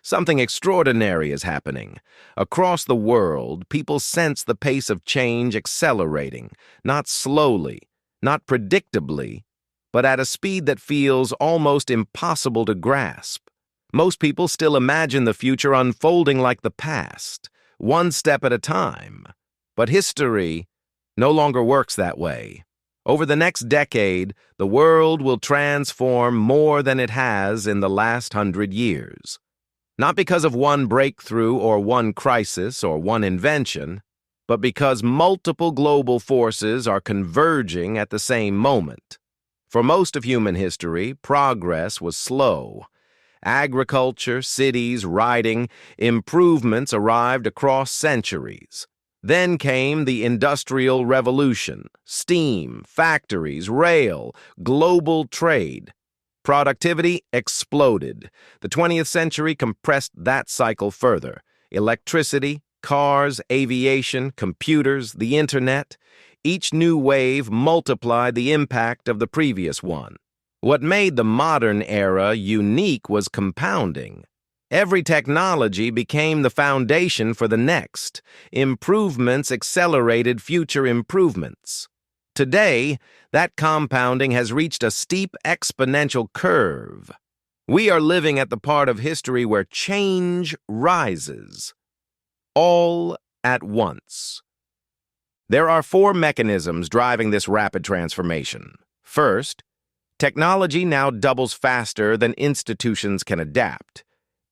Something extraordinary is happening. Across the world, people sense the pace of change accelerating, not slowly, not predictably, but at a speed that feels almost impossible to grasp. Most people still imagine the future unfolding like the past, one step at a time. But history no longer works that way. Over the next decade, the world will transform more than it has in the last 100 years. Not because of one breakthrough or one crisis or one invention, but because multiple global forces are converging at the same moment. For most of human history, progress was slow. Agriculture, cities, writing, improvements arrived across centuries. Then came the Industrial Revolution, steam, factories, rail, global trade. Productivity exploded. The 20th century compressed that cycle further. Electricity, cars, aviation, computers, the internet. Each new wave multiplied the impact of the previous one. What made the modern era unique was compounding. Every technology became the foundation for the next. Improvements accelerated future improvements. Today, that compounding has reached a steep exponential curve. We are living at the part of history where change rises, all at once. There are four mechanisms driving this rapid transformation. First, technology now doubles faster than institutions can adapt.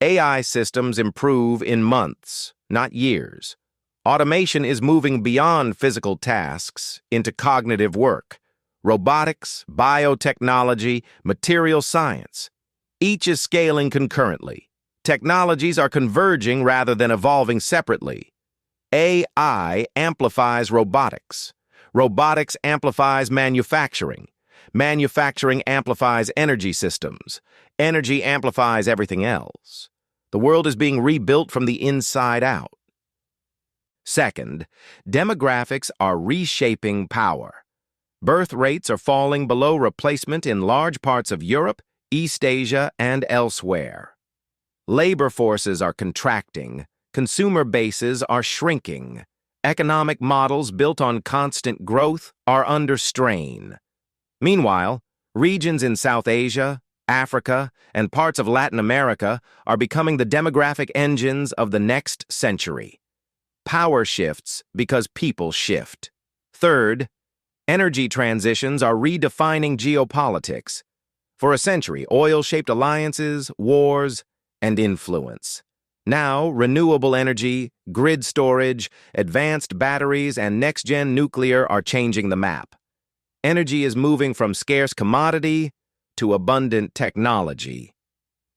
AI systems improve in months, not years. Automation is moving beyond physical tasks into cognitive work. Robotics, biotechnology, material science. Each is scaling concurrently. Technologies are converging rather than evolving separately. AI amplifies robotics. Robotics amplifies manufacturing. Manufacturing amplifies energy systems. Energy amplifies everything else. The world is being rebuilt from the inside out. Second, demographics are reshaping power. Birth rates are falling below replacement in large parts of Europe, East Asia, and elsewhere. Labor forces are contracting. Consumer bases are shrinking. Economic models built on constant growth are under strain. Meanwhile, regions in South Asia, Africa, and parts of Latin America are becoming the demographic engines of the next century. Power shifts because people shift. Third, energy transitions are redefining geopolitics. For a century, oil shaped alliances, wars, and influence. Now, renewable energy, grid storage, advanced batteries, and next-gen nuclear are changing the map. Energy is moving from scarce commodity to abundant technology.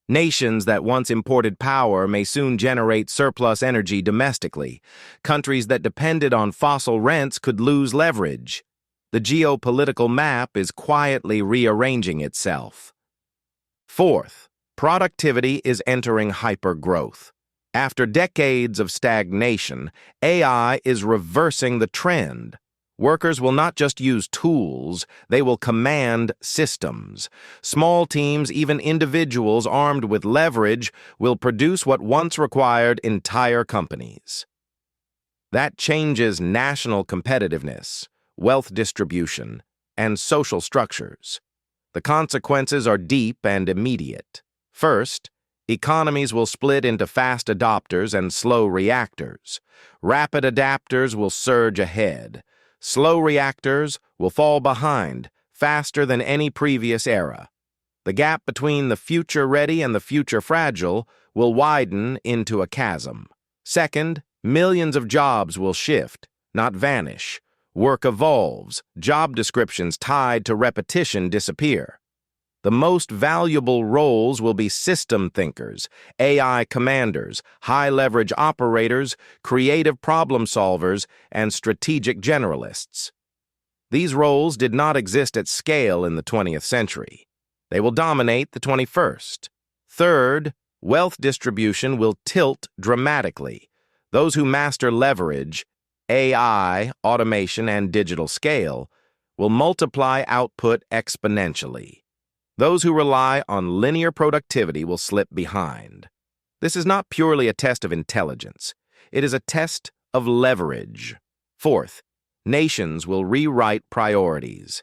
Nations that once imported power may soon generate surplus energy domestically. Countries that depended on fossil rents could lose leverage. The geopolitical map is quietly rearranging itself. Fourth, productivity is entering hypergrowth. After decades of stagnation, AI is reversing the trend. Workers will not just use tools, they will command systems. Small teams, even individuals armed with leverage, will produce what once required entire companies. That changes national competitiveness, wealth distribution, and social structures. The consequences are deep and immediate. First, economies will split into fast adopters and slow reactors. Rapid adapters will surge ahead. Slow reactors will fall behind faster than any previous era. The gap between the future-ready and the future-fragile will widen into a chasm. Second, millions of jobs will shift, not vanish. Work evolves, job descriptions tied to repetition disappear. The most valuable roles will be system thinkers, AI commanders, high-leverage operators, creative problem solvers, and strategic generalists. These roles did not exist at scale in the 20th century. They will dominate the 21st. Third, wealth distribution will tilt dramatically. Those who master leverage, AI, automation, and digital scale will multiply output exponentially. Those who rely on linear productivity will slip behind. This is not purely a test of intelligence. It is a test of leverage. Fourth, nations will rewrite priorities.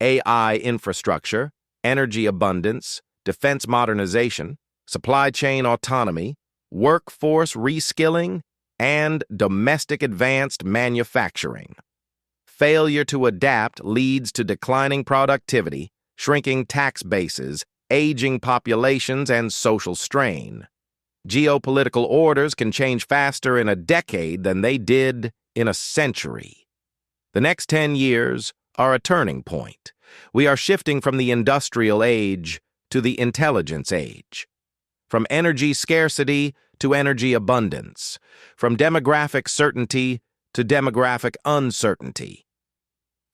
AI infrastructure, energy abundance, defense modernization, supply chain autonomy, workforce reskilling, and domestic advanced manufacturing. Failure to adapt leads to declining productivity, shrinking tax bases, aging populations, and social strain. Geopolitical orders can change faster in a decade than they did in a century. The next 10 years are a turning point. We are shifting from the industrial age to the intelligence age. From energy scarcity to energy abundance. From demographic certainty to demographic uncertainty.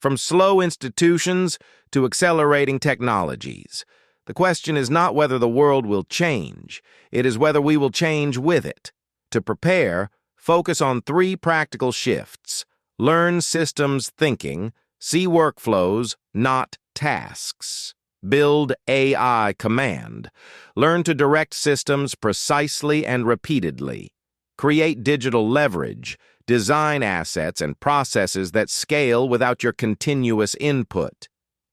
From slow institutions to accelerating technologies. The question is not whether the world will change, it is whether we will change with it. To prepare, focus on 3 practical shifts. Learn systems thinking, see workflows, not tasks. Build AI command. Learn to direct systems precisely and repeatedly. Create digital leverage. Design assets and processes that scale without your continuous input.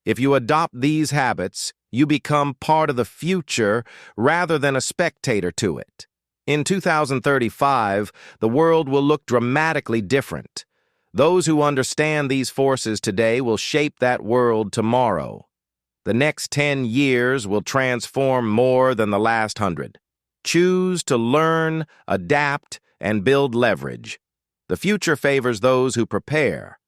If you adopt these habits, you become part of the future rather than a spectator to it. In 2035, the world will look dramatically different. Those who understand these forces today will shape that world tomorrow. The next 10 years will transform more than the last 100. Choose to learn, adapt, and build leverage. The future favors those who prepare,